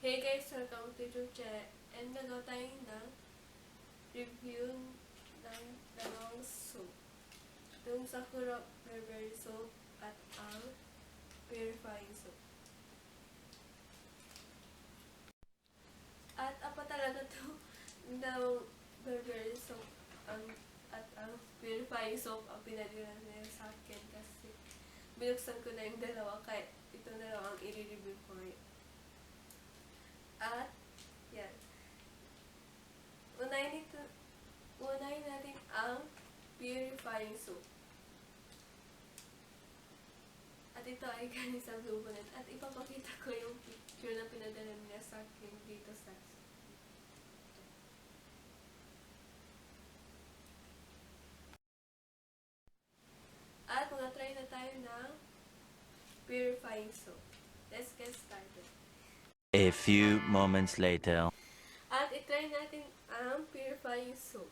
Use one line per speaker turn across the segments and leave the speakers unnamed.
Hey guys, welcome to YouTube channel. And nagawa tayo ng review ng dalawang soap. Itong Sakura Berberry soap at ang Purifying soap. At apa talaga to dalawang Berberry soap at ang Purifying soap ang pinadala nila sa akin kasi binuksan ko na yung dalawa kaya ito na lang ang i-review ko ngayon. At, yan. Unahin natin ang purifying soap. At ito ay galing sa Blue Bonnet. At ipapakita ko yung picture na pinadala nila sa akin dito sa At mag-try na tayo ng purifying soap. Let's get started.
A few moments later.
At itry natin ang purifying soap.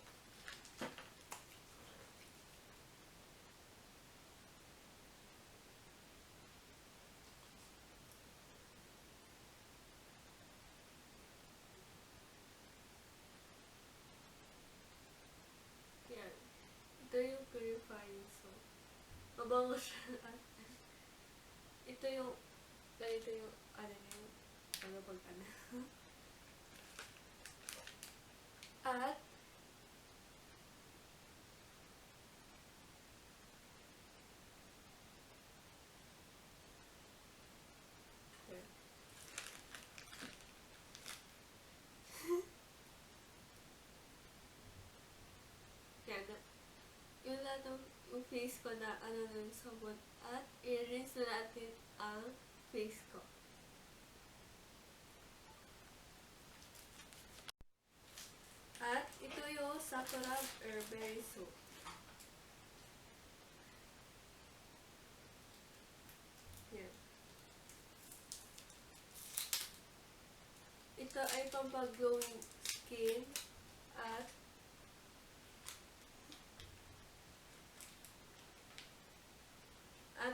Yan. Ito yung purifying soap. Mabango siya. Ito yung, ganito yung, pag At, yan. Yung lahat ng face ko na ng sabon. At, i-rinse na natin ang face ko. At, ito yung Sakura Berberry soap. Yan. Ito ay pampag-glowing skin at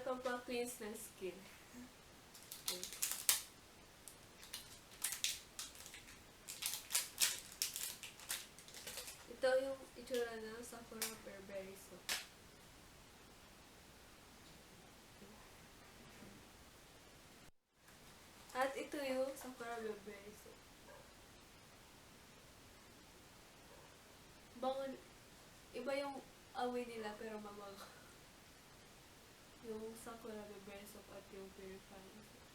pampag-cleanse ng skin. Ito yung itsura ng Sakura Berberry soap. At ito yung Sakura Berberry soap. Bangon, iba yung amoy nila pero mamaga. Yung Sakura Berberry soap at yung Purifying soap.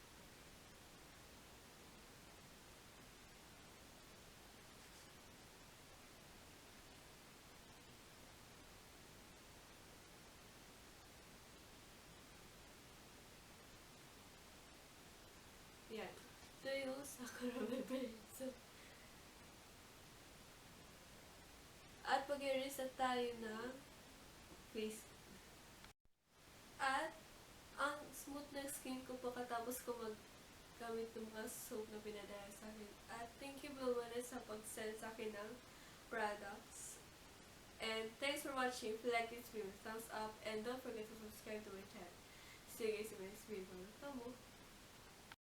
Yan. Ito yung Sakura Berberry soap. At pag-i-reset tayo ng face. At ang smooth ng skin ko pagkatapos ko maggamit ng mga soap na pinadala sa akin. At thank you Blue Bonnet sa pag-send sa akin ng products. And thanks for watching. If you like this video, thumbs up and don't forget to subscribe to my channel. See you guys in my next video. Tamo!